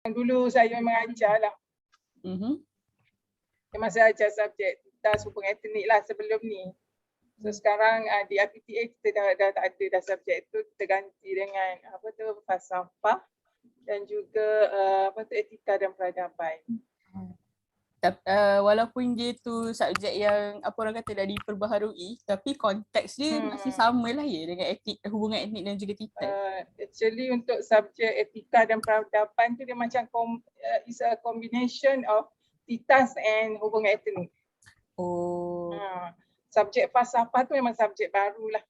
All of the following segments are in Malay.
Dulu saya memang ajar lah. Memang saya ajar subjek tas hubungan etnik lah sebelum ni. So sekarang di IPTA kita dah tak ada dah subjek tu, kita ganti dengan falsafah dan juga etika dan peradaban. Walaupun dia tu subjek yang apa orang kata dah diperbaharui, tapi konteks dia masih sama lah ya dengan hubungan etnik dan juga titas. Actually untuk subjek etika dan peradaban tu dia macam is a combination of titas and hubungan etnik. Subjek falsafah tu memang subjek barulah.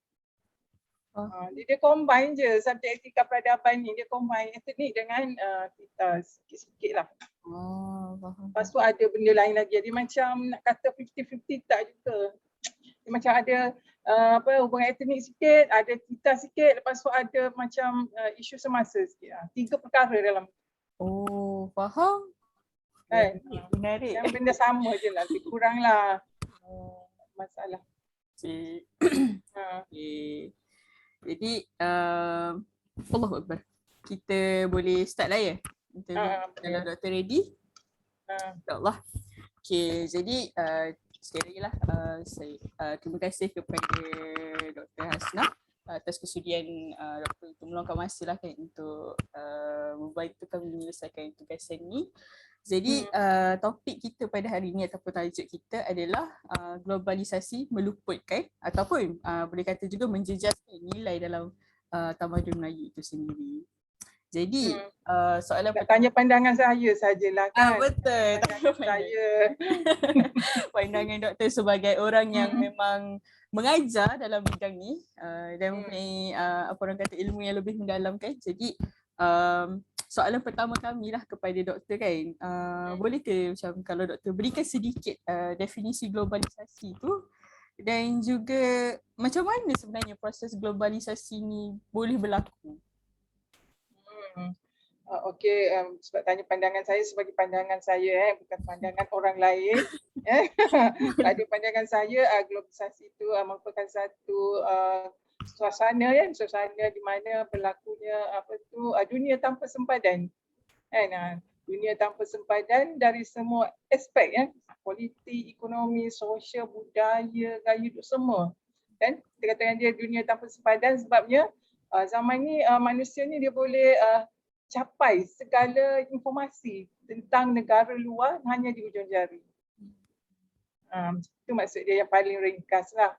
Dia combine je subjek etika peradaban ni, dia combine etnik dengan titas sikit-sikit lah. Lepas tu ada benda lain lagi. Dia macam nak kata 50-50 tak juga. Dia macam ada hubungan etnik sikit, ada titas sikit, lepas tu ada macam isu semasa sikit. 3 perkara dalam. Faham. Kan? Menarik. Yang benda sama je lah, lebih kurang lah. Masalah. Jadi Allahu Akbar. Kita boleh start lah ya? Kalau Dr. ready? InsyaAllah. Okay, jadi sekali lagi lah terima kasih kepada Dr. Hasnah atas kesudian Dr. untuk meluangkan masa lah kan untuk membantu kami menyelesaikan tugasan ni. Jadi topik kita pada hari ini ataupun tajuk kita adalah globalisasi meluputkan ataupun boleh kata juga menjejaskan nilai dalam tamadun Melayu itu sendiri. Jadi soalan tanya pandangan saya sajalah kan. Betul. Saya pandangan doktor sebagai orang yang memang mengajar dalam bidang ni dan mempunyai apa orang kata ilmu yang lebih mendalam kan. Jadi soalan pertama kami lah kepada doktor kan, boleh ke macam kalau doktor berikan sedikit definisi globalisasi tu dan juga macam mana sebenarnya proses globalisasi ni boleh berlaku? Okey, sebab tanya pandangan saya sebagai pandangan saya bukan pandangan orang lain. Pada pandangan saya globalisasi itu merupakan satu suasana di mana berlakunya dunia tanpa sempadan. Dunia tanpa sempadan dari semua aspek politik, ekonomi, sosial, budaya, gaya hidup semua. Kan? Kita katakan dia dunia tanpa sempadan sebabnya zaman ni manusia ni dia boleh capai segala informasi tentang negara luar hanya di hujung jari. Itu maksud dia yang paling ringkas lah.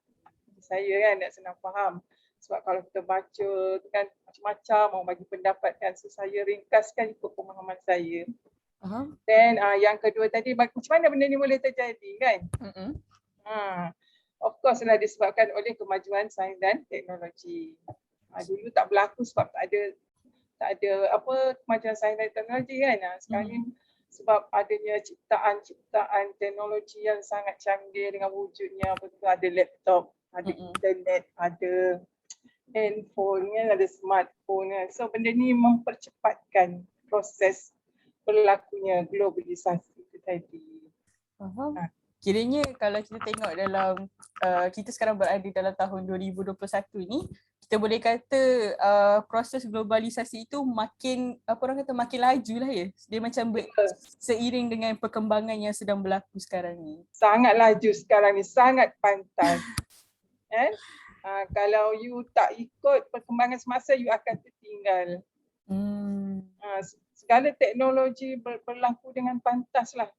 Saya kan nak senang faham. Sebab kalau kita baca tu kan macam-macam mau bagi pendapat kan. So saya ringkaskan ikut pemahaman saya. Dan yang kedua tadi macam mana benda ni boleh terjadi kan? Of course lah disebabkan oleh kemajuan sains dan teknologi. Dulu tak berlaku sebab tak ada kemajuan sains dan teknologi kan. Sekarang ni sebab adanya ciptaan teknologi yang sangat canggih dengan wujudnya ada laptop, ada internet, ada handphone, ada smartphone. So benda ni mempercepatkan proses berlakunya globalisasi itu tadi. Kiranya kalau kita tengok dalam kita sekarang berada dalam tahun 2021 ni, kita boleh kata proses globalisasi itu makin makin laju lah ya. Dia macam seiring dengan perkembangan yang sedang berlaku sekarang ni. Sangat laju sekarang ni, sangat pantas. Kalau you tak ikut perkembangan semasa, you akan tertinggal. Segala teknologi berlaku dengan pantas lah.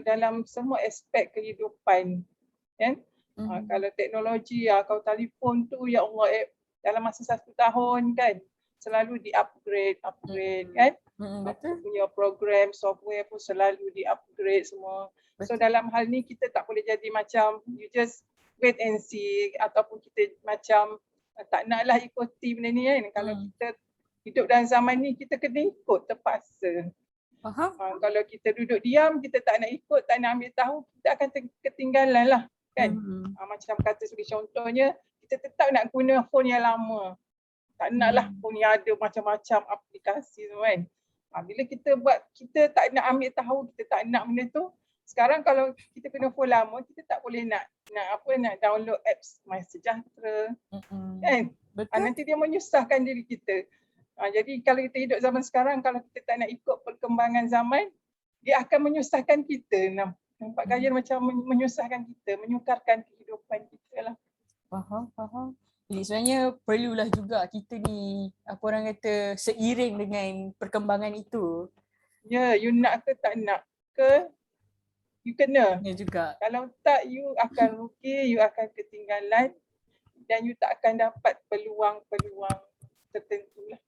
Dalam semua aspek kehidupan. Kalau teknologi, kalau telefon tu ya Allah dalam masa 1 tahun kan selalu di-upgrade kan. Punya program, software pun selalu di-upgrade semua. So dalam hal ni kita tak boleh jadi macam you just wait and see ataupun kita macam tak naklah ikuti benda ni kan. Kalau kita hidup dalam zaman ni kita kena ikut terpaksa. Kalau kita duduk diam, kita tak nak ikut, tak nak ambil tahu, kita akan ketinggalan lah kan. Macam kata sebagai contohnya, kita tetap nak guna phone yang lama. Tak naklah phone yang ada macam-macam aplikasi tu kan. Bila kita buat, kita tak nak ambil tahu, kita tak nak benda tu. Sekarang kalau kita guna phone lama, kita tak boleh nak download apps MySejahtera kan. Nanti dia menyusahkan diri kita. Jadi kalau kita hidup zaman sekarang, kalau kita tak nak ikut perkembangan zaman, dia akan menyusahkan kita. Nampak gaya macam menyusahkan kita, menyukarkan kehidupan kita lah. Faham. Jadi sebenarnya perlulah juga kita ni, apa orang kata, seiring dengan perkembangan itu. Ya, you nak ke tak nak ke, you kena. Ya juga. Kalau tak, you akan rugi, you akan ketinggalan dan you tak akan dapat peluang-peluang tertentu lah.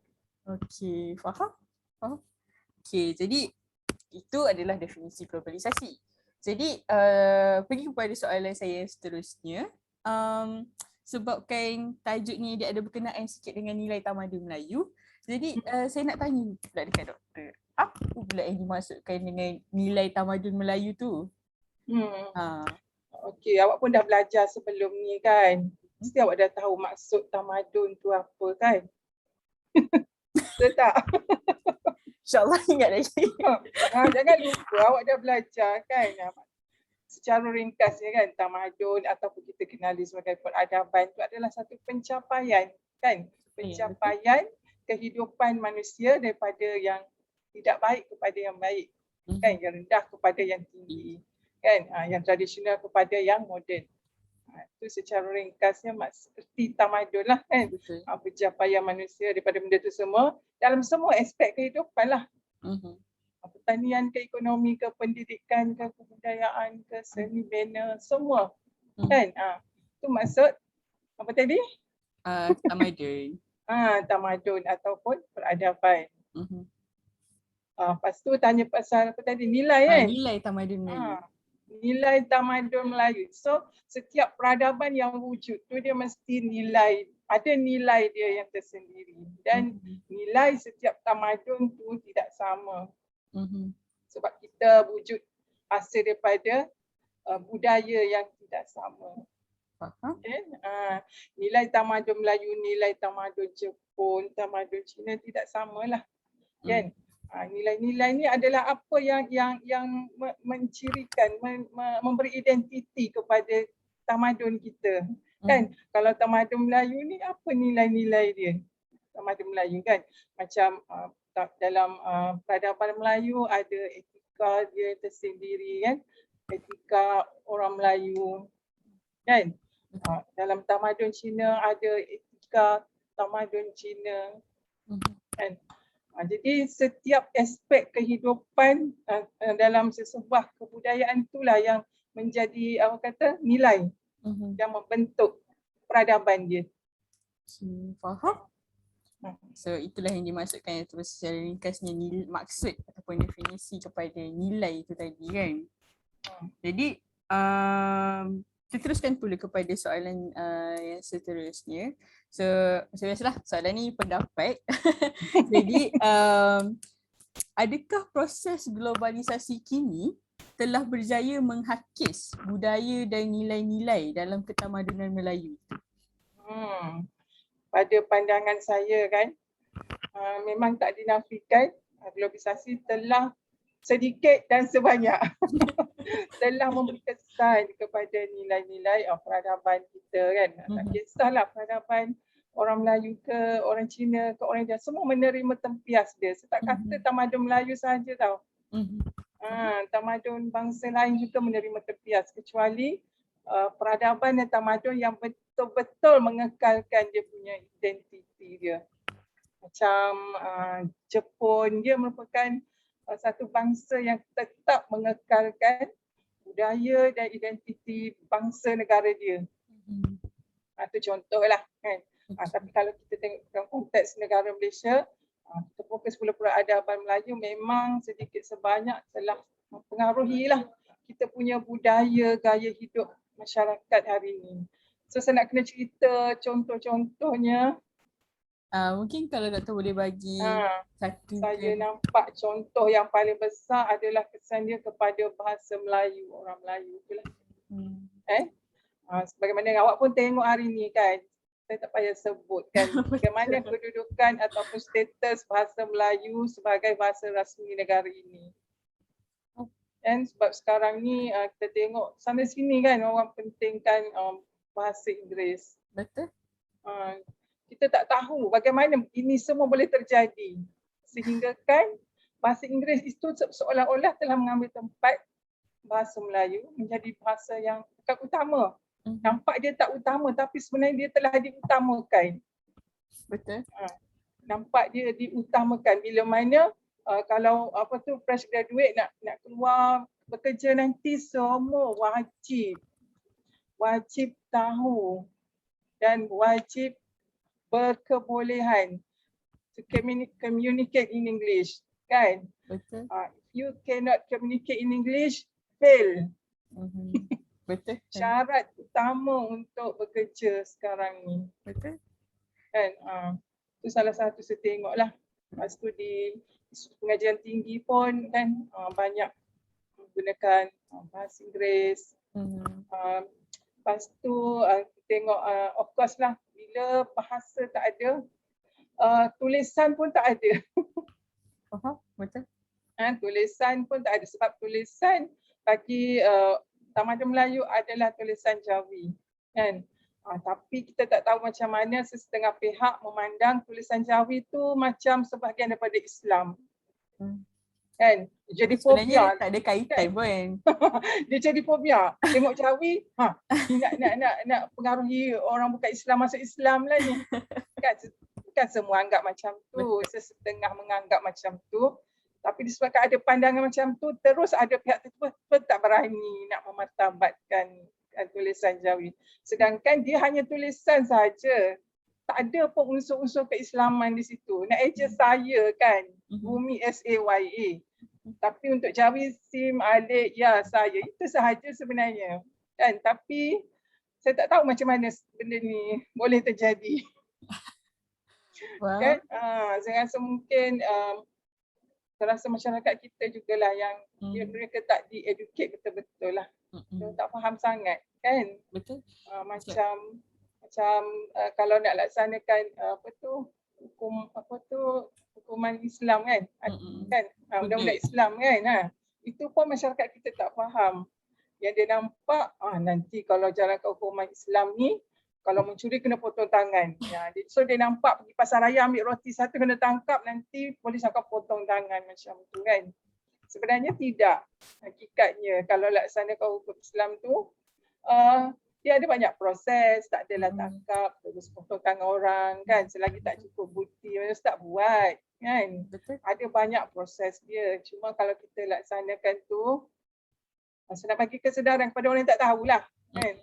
Okey, faham. Okey, jadi itu adalah definisi globalisasi. Jadi pergi kepada soalan saya seterusnya. Sebabkan tajuk ni dia ada berkenaan sikit dengan nilai tamadun Melayu. Jadi saya nak tanya pula dekat doktor. Apa pula yang dimaksudkan dengan nilai tamadun Melayu tu? Okey, awak pun dah belajar sebelum ni kan. Mesti awak dah tahu maksud tamadun tu apa kan? Betul tak? InsyaAllah ingat lagi. Jangan lupa awak dah belajar kan. Secara ringkasnya kan, tamadun ataupun kita kenali sebagai peradaban itu adalah satu pencapaian kan. Pencapaian kehidupan manusia daripada yang tidak baik kepada yang baik. Kan, yang rendah kepada yang tinggi. Kan, yang tradisional kepada yang moden. Itu secara ringkasnya seperti tamadun lah kan. Pencapaian manusia daripada benda itu semua dalam semua aspek kehidupan lah. Pertanian ke ekonomi ke pendidikan ke kebudayaan ke seni bina semua kan. Itu maksud apa tadi? Tamadun. Tamadun ataupun peradaban. Lepas tu tanya pasal apa tadi, nilai kan? Nilai tamadun Melayu. Nilai tamadun Melayu. So setiap peradaban yang wujud tu dia mesti ada nilai dia yang tersendiri dan nilai setiap tamadun tu tidak sama. Sebab kita wujud hasil daripada budaya yang tidak sama. Okay? Nilai tamadun Melayu, nilai tamadun Jepun, tamadun Cina tidak samalah. Kan? Nilai-nilai ni adalah apa yang mencirikan, memberi identiti kepada tamadun kita. Kan? Kalau tamadun Melayu ni apa nilai-nilai dia? Tamadun Melayu kan? Macam dalam peradaban Melayu ada etika dia tersendiri kan? Etika orang Melayu. Kan? Dalam tamadun Cina ada etika tamadun Cina. Kan? Jadi setiap aspek kehidupan dalam sesebuah kebudayaan itulah yang menjadi nilai yang membentuk peradaban dia. Faham? So itulah yang dimaksudkan terus secara ringkasnya maksud ataupun definisi kepada nilai itu tadi kan. Jadi kita teruskan pula kepada soalan yang seterusnya. So macam biasalah soalan ni pendapat. Jadi adakah proses globalisasi kini telah berjaya menghakis budaya dan nilai-nilai dalam ketamadunan Melayu? Pada pandangan saya kan, memang tak dinafikan globalisasi telah sedikit dan sebanyak telah memberi kesan kepada nilai-nilai peradaban kita kan. Tak kisahlah peradaban orang Melayu ke, orang Cina ke, orang India, semua menerima tempias dia. Saya tak kata tamadun Melayu sahaja tau. Tamadun bangsa lain juga menerima tempias, kecuali peradaban dan tamadun yang betul-betul mengekalkan dia punya identiti dia. Macam Jepun, dia merupakan satu bangsa yang tetap mengekalkan budaya dan identiti bangsa negara dia. Itu contohlah kan. Tapi kalau kita tengok dalam konteks negara Malaysia, kita fokus pula peradaban Melayu memang sedikit sebanyak telah mempengaruhilah kita punya budaya, gaya hidup masyarakat hari ini. So saya nak kena cerita contoh-contohnya. Mungkin kalau doktor boleh bagi satu. Saya nampak contoh yang paling besar adalah kesan dia kepada bahasa Melayu, orang Melayu itulah. Sebagaimana awak pun tengok hari ni kan, saya tak payah sebut kan bagaimana kedudukan ataupun status bahasa Melayu sebagai bahasa rasmi negara ini. Dan sebab sekarang ni kita tengok sana sini kan orang pentingkan bahasa Inggeris. Betul. kita tak tahu bagaimana ini semua boleh terjadi. Sehingga kan bahasa Inggeris itu seolah-olah telah mengambil tempat bahasa Melayu menjadi bahasa yang bukan utama. Nampak dia tak utama tapi sebenarnya dia telah diutamakan. Betul. Nampak dia diutamakan bila mana kalau fresh graduate nak keluar bekerja nanti semua wajib tahu dan wajib berkebolehan to communicate in English, kan? Betul. If you cannot communicate in English, fail. Betul. Syarat utama untuk bekerja sekarang ni. Betul. Kan? Itu salah satu saya tengoklah. Lepas tu di pengajian tinggi pun kan banyak menggunakan bahasa Inggeris. Lepas tu tengok of course lah bila bahasa tak ada, tulisan pun tak ada. Betul. Tulisan pun tak ada sebab tulisan bagi Tamadun Melayu adalah tulisan Jawi, kan? Tapi kita tak tahu macam mana sesetengah pihak memandang tulisan Jawi tu macam sebahagian daripada Islam. Kan? Jadi fobia. Sebenarnya tak ada kaitan pun. Dia jadi fobia. Tengok Jawi, nak pengaruhi orang bukan Islam masuk Islam lah ni. Kan semua anggap macam tu, sesetengah menganggap macam tu. Tapi disebabkan ada pandangan macam tu, terus ada pihak tertentu tak berani nak memartabatkan tulisan Jawi. Sedangkan dia hanya tulisan saja. Tak ada pun unsur-unsur keislaman di situ. Nak eja saya kan, Bumi SAYA. Tapi untuk Jawi Sim, Alif, ya saya. Itu sahaja sebenarnya. Kan? Tapi saya tak tahu macam mana benda ni boleh terjadi. Wow. Kan? Saya rasa mungkin saya rasa masyarakat kita jugalah yang mereka tak di-educate betul-betul lah. Tak faham sangat kan. Betul. Macam kalau nak laksanakan hukuman Islam kan. Kan? Undang-undang Islam kan. Itu pun masyarakat kita tak faham. Yang dia nampak nanti kalau jalankan hukuman Islam ni, kalau mencuri kena potong tangan. So dia nampak pergi pasar raya ambil roti satu kena tangkap, nanti polis akan potong tangan macam tu kan. Sebenarnya tidak. Hakikatnya kalau laksanakan hukum Islam tu, dia ada banyak proses, tak adalah tangkap, terus potong tangan orang kan. Selagi tak cukup bukti, harus tak buat kan. Betul. Ada banyak proses dia. Cuma kalau kita laksanakan tu, nak bagi kesedaran kepada orang yang tak tahulah kan.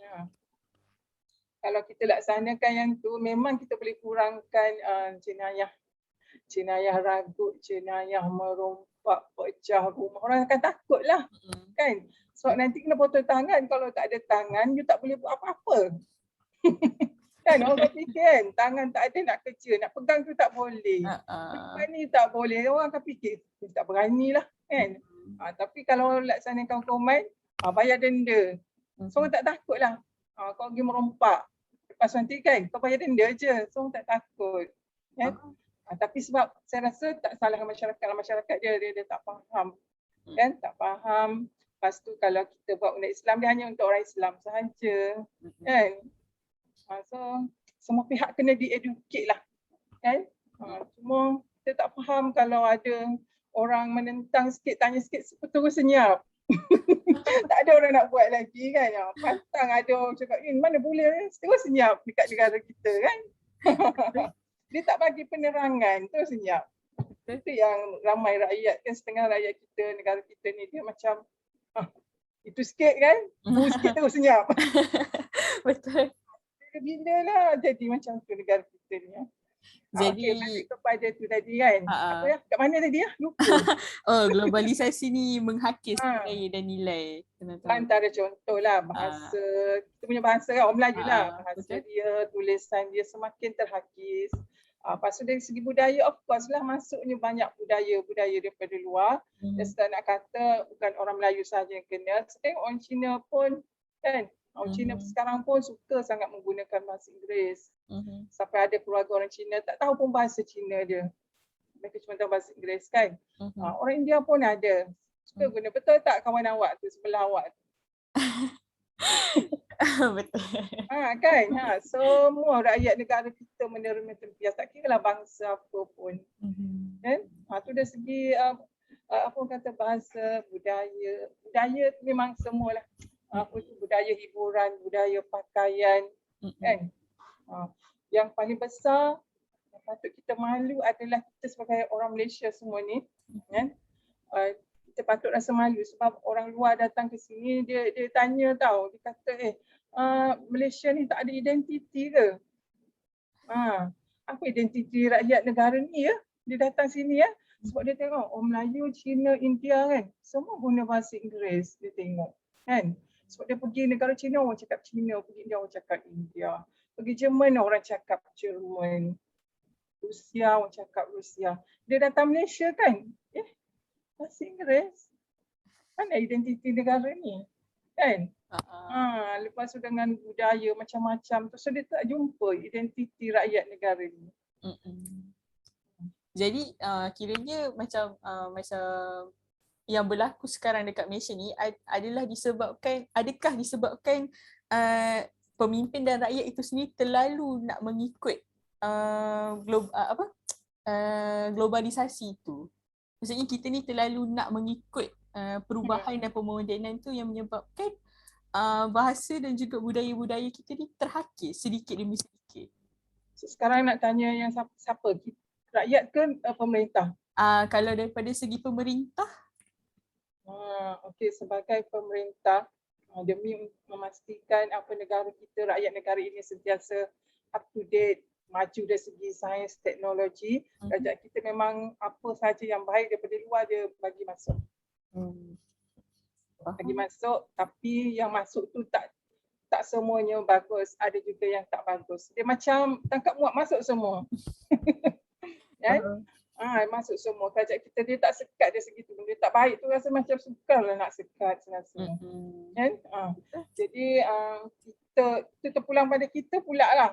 Kalau kita laksanakan yang tu, memang kita boleh kurangkan jenayah ragut, jenayah merompak, pecah rumah. Orang akan takutlah kan. Sebab nanti kena potong tangan, kalau tak ada tangan, you tak boleh buat apa-apa. Kan orang fikir kan, tangan tak ada nak kerja, nak pegang tu tak boleh. Depan ni tak boleh, orang akan fikir, tak beranilah kan. Tapi kalau laksanakan hukuman, bayar denda. So orang tak takutlah. Kau pergi merompak, lepas nanti kan kau bayar denda je, so tak takut kan. Tapi sebab saya rasa tak salahkan masyarakat dia tak faham kan, tak faham. Lepas tu kalau kita buat undang Islam, dia hanya untuk orang Islam sahaja kan. So semua pihak kena di-educate lah kan. Cuma kita tak faham kalau ada orang menentang sikit, tanya sikit, terus senyap. Tak ada orang nak buat lagi kan. Pantang ada orang cakap, mana boleh, terus senyap dekat negara kita kan. Dia tak bagi penerangan, terus senyap. Itu yang ramai rakyat kan, setengah rakyat kita, negara kita ni dia macam itu sikit kan, sikit terus senyap. Betul. Bila lah jadi macam tu negara kita ni. Jadi balik kepada tu tadi kan. Apa ya? Kat mana tadi ya? Lupa. Globalisasi ni menghakis budaya dan nilai. Antara contohlah bahasa, kita punya bahasa kan, orang Melayu lah. Bahasa dia, tulisan dia semakin terhakis. Lepas tu dari segi budaya, of course lah masuknya banyak budaya daripada luar. Dan setelah nak kata bukan orang Melayu sahaja yang kena. Sekarang orang Cina pun kan, orang Cina sekarang pun suka sangat menggunakan bahasa Inggeris. Sampai ada keluarga orang Cina tak tahu pun bahasa Cina dia. Mereka cuma tahu bahasa Inggeris kan. Orang India pun ada. Suka guna. Betul tak kawan awak tu, sebelah awak tu? Betul. Kan? Semua rakyat negara kita menerima tempias, tak kira lah bangsa apa pun. Kan? Tu dari segi apa kata bahasa, budaya. Budaya tu memang semualah. Apa tu budaya hiburan, budaya pakaian, kan? Yang paling besar yang patut kita malu adalah kita sebagai orang Malaysia semua ni, kan? Kita patut rasa malu sebab orang luar datang ke sini, dia tanya tau, dia kata Malaysia ni tak ada identiti ke? Apa identiti rakyat negara ni ya? Dia datang sini ya, sebab dia tengok Melayu, Cina, India kan, semua guna bahasa Inggeris, dia tengok kan. Sebab dia pergi negara Cina, orang cakap Cina, pergi India, orang cakap India. Pergi Jerman, orang cakap Jerman. Rusia, orang cakap Rusia. Dia datang Malaysia kan, bahasa Inggeris. Mana identiti negara ni? Kan? Lepas tu dengan budaya macam-macam tu, so dia tak jumpa identiti rakyat negara ni. Jadi kiranya macam yang berlaku sekarang dekat Malaysia ni adakah disebabkan pemimpin dan rakyat itu sendiri terlalu nak mengikut globalisasi itu. Maksudnya kita ni terlalu nak mengikut perubahan dan pemodenan tu yang menyebabkan bahasa dan juga budaya-budaya kita ni terhakis sedikit demi sedikit. So, sekarang nak tanya yang siapa? Rakyat ke pemerintah? Kalau daripada segi pemerintah? Okey, sebagai pemerintah, demi memastikan apa negara kita, rakyat negara ini sentiasa up to date, maju dari segi sains, teknologi, kerajaan kita memang apa sahaja yang baik daripada luar dia bagi masuk. Bagi masuk, tapi yang masuk tu tak semuanya bagus, ada juga yang tak bagus. Dia macam tangkap muat masuk semua. Kan? Masuk semua. Kerajaan kita dia tak sekat dari segitu. Dia tak baik tu rasa macam sukarlah nak sekat rasa. Kan? Jadi kita terpulang pada kita pula lah.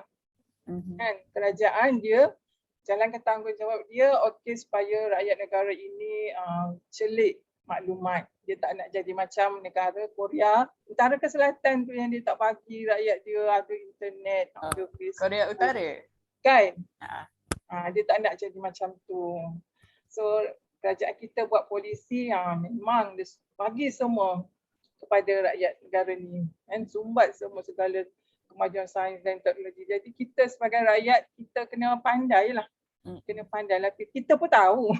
Kan? Kerajaan dia jalankan tanggungjawab dia supaya rakyat negara ini celik maklumat. Dia tak nak jadi macam negara Korea Utara ke Selatan tu yang dia tak bagi rakyat dia ada internet, ada Facebook. Korea Utara? Kan? Dia tak nak jadi macam tu. So kerajaan kita buat polisi memang dia bagi semua kepada rakyat negara ni. Dan sumbat semua segala kemajuan sains dan teknologi. Jadi kita sebagai rakyat, kita kena pandai lah. Kita pun tahu.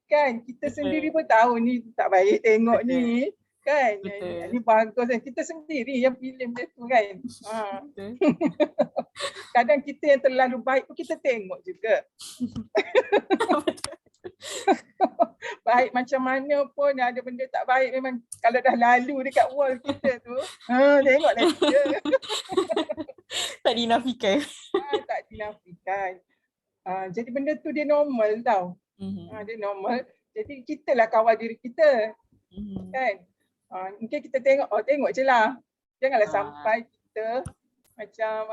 Kan, kita sendiri pun tahu ni tak baik tengok ni. Kan, ni bagus kan. Kita sendiri yang pilih macam tu kan. Kadang kita yang terlalu baik pun kita tengok juga. Baik macam mana pun ada benda tak baik, memang kalau dah lalu dekat wall kita tu, tengoklah dia. Tak dinafikan. Tak dinafikan. Jadi benda tu dia normal tau. Dia normal. Jadi kita lah kawal diri kita. Kan? Mungkin kita tengok je lah. Janganlah sampai kita macam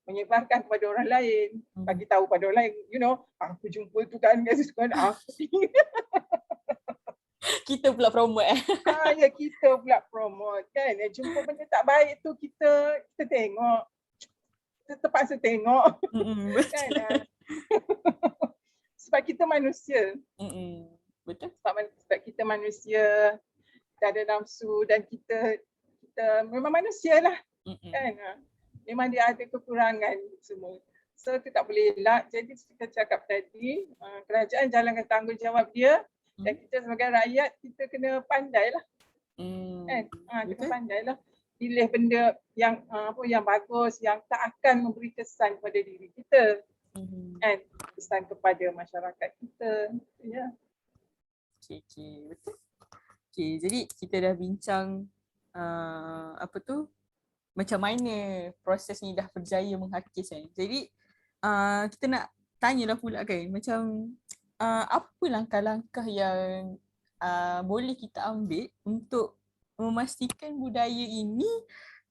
menyebarkan kepada orang lain, bagi tahu pada orang lain, aku jumpa tu kan kita pula promote. Ya, kita pula promote kan. Jumpa benda tak baik tu kita tengok. Kita terpaksa tengok. Kan? Sebab kita manusia. Betul. Sebab kita manusia, kita ada nafsu dan kita memang manusia lah. Kan? Memang dia ada kekurangan semua. So kita tak boleh elak. Jadi kita cakap tadi, kerajaan jalankan tanggungjawab dia dan kita sebagai rakyat kita kena pandai lah. Kan? Kita pandai lah. Pilih benda yang yang bagus, yang tak akan memberi kesan pada diri kita. Kan? Kesan kepada masyarakat kita. Ya. Okay, betul. Okay, jadi kita dah bincang macam mana proses ni dah berjaya menghakis kan. Jadi kita nak tanyalah pula kan, macam apa langkah-langkah yang boleh kita ambil untuk memastikan budaya ini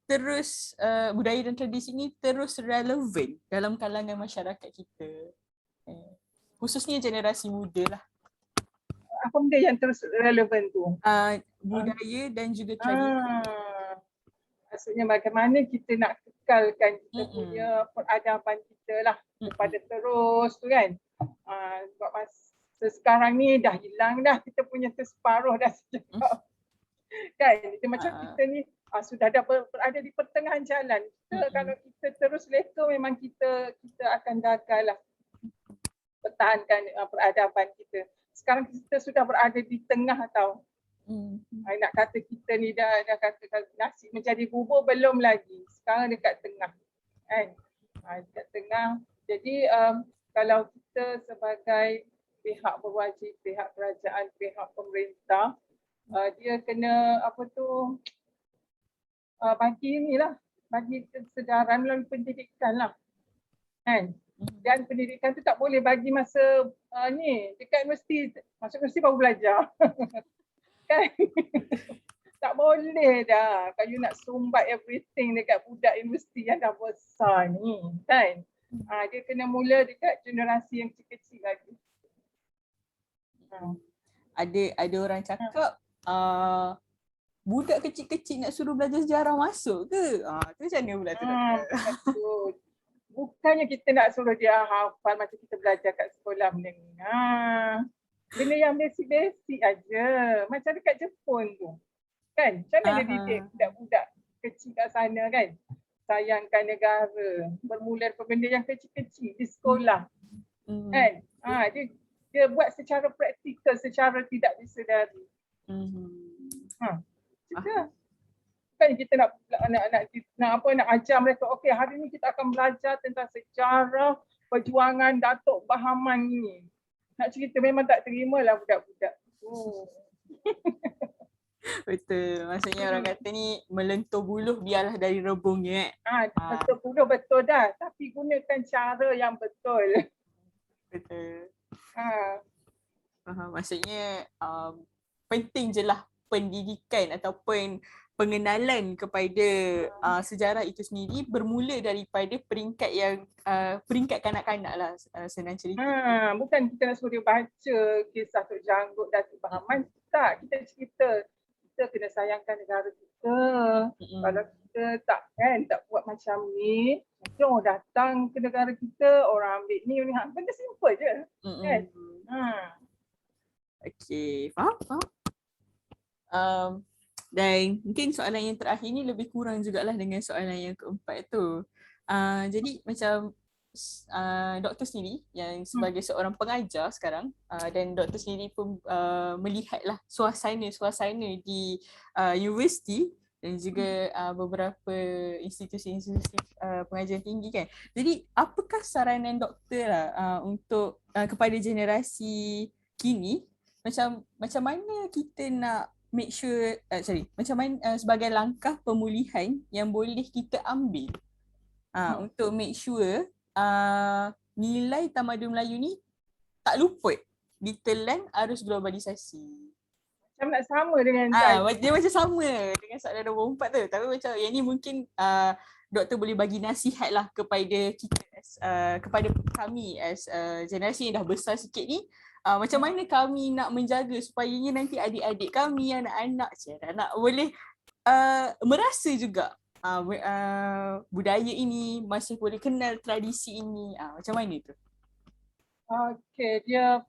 terus, budaya dan tradisi ini terus relevan dalam kalangan masyarakat kita, khususnya generasi muda lah. Apa benda yang terus relevan tu? Budaya dan juga tradisi. Maksudnya bagaimana kita nak kekalkan kita punya peradaban kita lah kepada terus tu kan. Sebab masa sekarang ni dah hilang dah kita punya separuh dah sejak. Kan, dia macam kita ni sudah dah berada di pertengahan jalan. Kita kalau kita terus leka memang kita akan gagal lah pertahankan peradaban kita. Sekarang kita sudah berada di tengah tau. Nak kata kita ni dah kata nasi menjadi bubur belum lagi. Sekarang dekat tengah. Kan? Dekat tengah. Jadi kalau kita sebagai pihak berwajib, pihak kerajaan, pihak pemerintah, dia kena bagi kesedaran melalui pendidikan lah. Kan? Dan pendidikan tu tak boleh bagi masa ni dekat universiti, masuk universiti baru belajar. Kan? Tak boleh dah kalau you nak sumbat everything dekat budak universiti yang dah besar ni, kan? Dia kena mula dekat generasi yang kecil-kecil lagi. Ada orang cakap budak kecil-kecil nak suruh belajar sejarah masuk ke? Tu macam mana pula tu? Betul. Bukannya kita nak suruh dia hafal macam kita belajar kat sekolah menengah. Benda yang basic-basic aja. Macam dekat Jepun tu. Kan? Macam mana dia didik budak-budak kecil kat sana kan? Sayangkan negara. Bermula daripada benda yang kecil-kecil di sekolah. Kan? Dia buat secara praktikal, secara tidak disedari. Kan kita nak ajar mereka, okey hari ni kita akan belajar tentang sejarah perjuangan Datuk Bahaman ni. Nak cerita memang tak terima lah budak-budak. Betul. Maksudnya orang kata ni melentur buluh biarlah dari rebungnya. Lentur buluh betul dah. Tapi gunakan cara yang betul. Betul. Maksudnya penting je lah pendidikan ataupun pengenalan kepada sejarah itu sendiri bermula daripada peringkat kanak-kanak lah, senang cerita. Bukan kita nak suruh dia baca kisah Tok Janggut Datuk Bahaman. Tak, kita cerita. Kita kena sayangkan negara kita. Kalau kita tak buat macam ni, orang datang ke negara kita, orang ambil ni, benda simple je. Kan? Okay, faham? Dan mungkin soalan yang terakhir ni lebih kurang jugalah dengan soalan yang keempat tu. Jadi macam doktor sendiri yang sebagai seorang pengajar sekarang dan doktor sendiri pun melihatlah suasana di universiti dan juga beberapa institusi-institusi pengajian tinggi kan. Jadi apakah saranan doktor lah untuk kepada generasi kini, macam mana kita nak make sure, macam mana sebagai langkah pemulihan yang boleh kita ambil untuk make sure nilai tamadun Melayu ni tak luput ditelan arus globalisasi. Macam nak sama dengan dia macam sama dengan soalan nombor 4 tu. Tapi macam yang ni mungkin doktor boleh bagi nasihat lah kepada kita kepada kami as generasi yang dah besar sikit ni. Macam mana kami nak menjaga supayanya nanti adik-adik kami, anak-anak boleh merasa juga budaya ini, masih boleh kenal tradisi ini. Macam mana tu? Okey, dia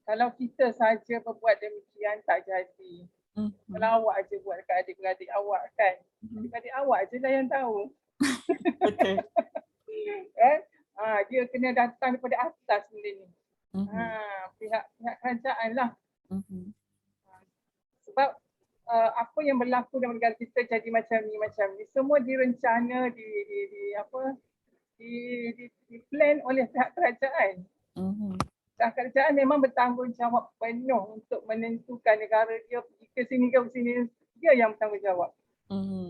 kalau kita saja berbuat demikian tak jadi. Kalau awak je buat dekat adik-beradik awak kan. Adik-beradik awak je lah yang tahu. Betul. Dia kena datang daripada atas benda ni. Pihak kerajaan lah. Sebab apa yang berlaku dalam negara kita jadi macam ni semua direncana, di plan oleh pihak kerajaan. Pihak kerajaan memang bertanggungjawab penuh untuk menentukan negara dia pergi ke sini ke sini. Dia yang bertanggungjawab.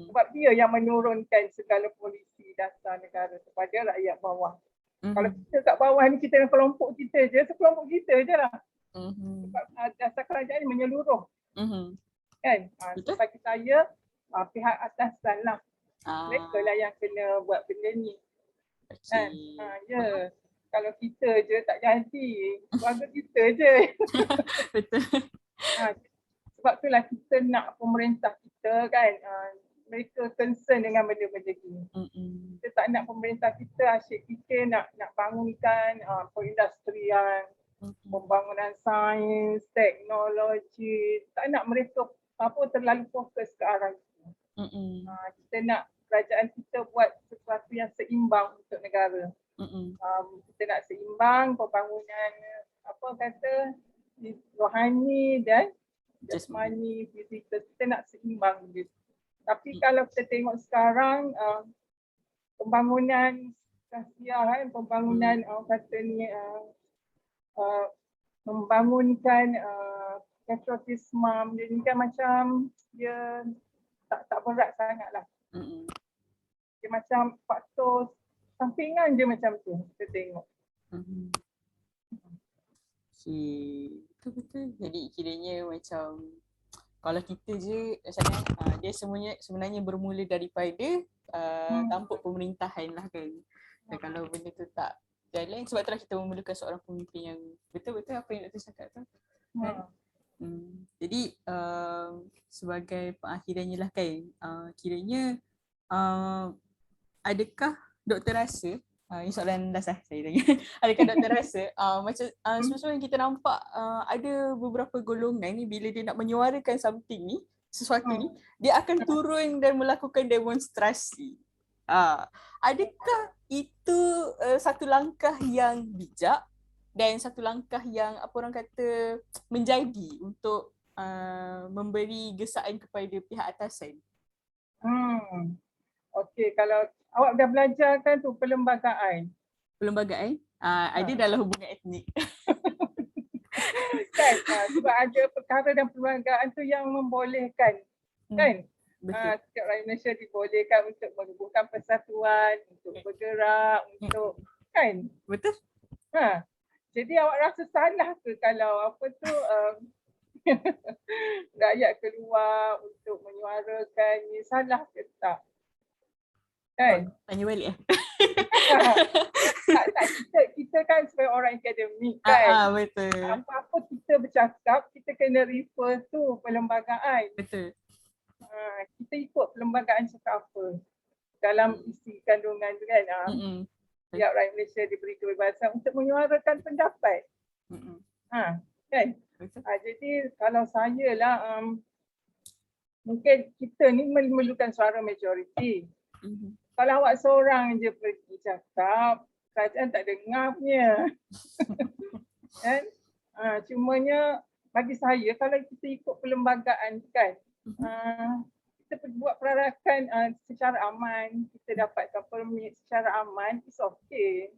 Sebab dia yang menurunkan segala polisi dasar negara kepada rakyat bawah. Kalau kita kat bawah ni, kita dengan kelompok kita je, sekelompok kita je lah. Sebab dasar kerajaan ni menyeluruh. Kan? Bagi saya, pihak atasan lah. Mereka lah yang kena buat benda ni. Kan? Kalau kita je tak jadi, keluarga kita je. Betul. Sebab itulah kita nak pemerintah kita kan, mereka concern dengan benda-benda ni. Kita tak nak pemerintah kita asyik fikir nak bangunkan perindustrian, pembangunan sains, teknologi. Tak nak mereka terlalu fokus ke arah itu. Kita nak kerajaan kita buat sesuatu yang seimbang untuk negara. Kita nak seimbang pembangunan rohani dan jasmani, fizikal. Kita nak seimbang gitu. Tapi kalau kita tengok sekarang pembangunan sosial pembangunan membangunkan patriotisme dia ni kan macam dia tak berat sangatlah. Dia macam faktor sampingan je macam tu kita tengok. Betul-betul. Jadi kiranya macam kalau kita je dia sebenarnya bermula daripada tampuk pemerintahan lah kan. Dan kalau benda tu tak jalan, sebab itulah kita memerlukan seorang pemimpin yang betul-betul apa yang Dr. cakap tu. Kan? Jadi sebagai pengakhirannya lah kan, kiranya adakah doktor rasa, ini soalan dah saya tanya, adakah doktor rasa macam sebenarnya kita nampak ada beberapa golongan ni bila dia nak menyuarakan something ni, sesuatu ni, dia akan turun dan melakukan demonstrasi. Adakah itu satu langkah yang bijak dan satu langkah yang apa orang kata menjadi untuk memberi gesaan kepada pihak atasan? Okey, kalau awak dah belajar kan tu perlembagaan. Perlembagaan? Ada dalam hubungan etnik. Kan, sebab ada perkara dan perlembagaan tu yang membolehkan. Kan? Setiap rakyat Malaysia dibolehkan untuk menubuhkan persatuan, untuk bergerak, untuk kan? Betul. Jadi awak rasa salah ke kalau rakyat keluar untuk menyuarakan ni, salah ke tak? Kan? Tanya balik kita kan sebagai orang akademik kan. Betul. Apa-apa kita bercakap, kita kena refer tu perlembagaan. Betul. Kita ikut perlembagaan cakap apa dalam isi kandungan tu kan. Setiap rakyat Malaysia diberi kebebasan untuk menyuarakan pendapat. Kan? Jadi kalau saya lah, mungkin kita ni memerlukan suara majoriti. Kalau awak seorang je pergi cakap, kerajaan tak dengar punya. Kan? Cumanya bagi saya kalau kita ikut perlembagaan kan, kita buat perarakan secara aman, kita dapatkan permit secara aman, it's okay.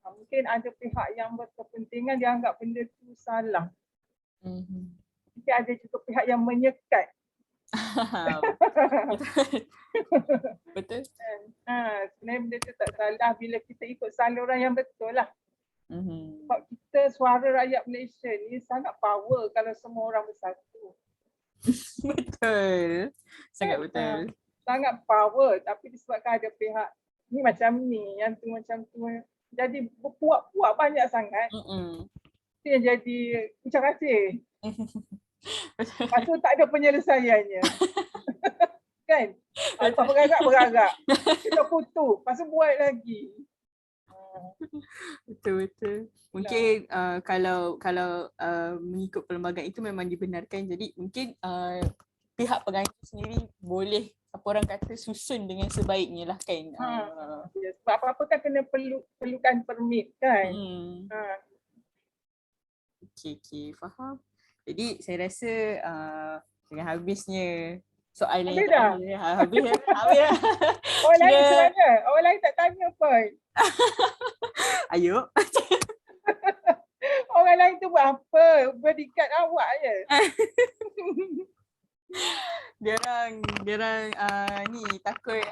Mungkin ada pihak yang berkepentingan dia anggap benda tu salah. Mungkin ada juga pihak yang menyekat. Betul. Sebenarnya benda tu tak salah bila kita ikut saluran yang betul lah. Sebab kita suara rakyat Malaysia ni sangat power kalau semua orang bersatu. Betul. Sangat betul. Sangat power, tapi disebabkan ada pihak ni macam ni, yang tu macam tu. Jadi berpuak-puak banyak sangat. Itu yang jadi ucap kasih. Lepas tu tak ada penyelesaiannya. Kan? Lepas beragak. Kita kutuk. Lepas tu buat lagi. Betul-betul. Mungkin kalau mengikut perlembagaan itu memang dibenarkan. Jadi mungkin pihak penganjur sendiri boleh apa orang kata susun dengan sebaiknya lah kan. Sebab apa-apa kan kena perlukan permit kan. Okay, faham. Jadi saya rasa dengan habisnya soalan habis dah? Habis dah. Orang lain macam mana? Orang lain tak tanya pun. Ayo. Orang lain tu buat apa? Bodyguard awak je. Diorang ni takut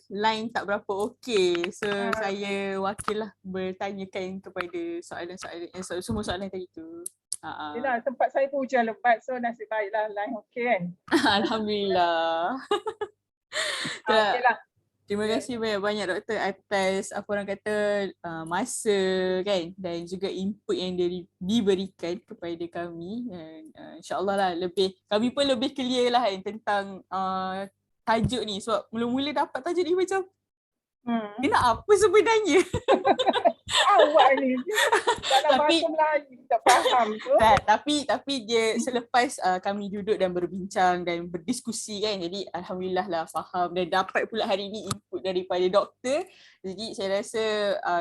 line tak berapa okey. So saya wakil lah bertanyakan kepada soalan-soalan semua soalan tadi tu. Yelah, tempat saya pun hujan lebat, so nasib baiklah line okey kan. Alhamdulillah. Okeylah. Terima kasih banyak-banyak doktor atas apa orang kata masa kan dan juga input yang diberikan kepada kami dan insyaAllah lah kami pun lebih clear lah kan tentang tajuk ni sebab mula-mula dapat tajuk ni macam dia nak apa sebenarnya. Awak ni dalam bahasa Melayu tak faham tu. Tapi dia selepas kami duduk dan berbincang dan berdiskusi kan, jadi alhamdulillah lah faham dan dapat pula hari ni input daripada doktor. Jadi saya rasa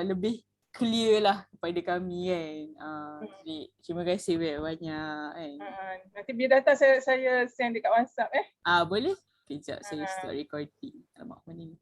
lebih clear lah kepada kami kan. Jadi terima kasih banyak-banyak kan. Nanti bila datang saya send dekat WhatsApp Boleh? Kejap saya start recording. Alamak, mana ni?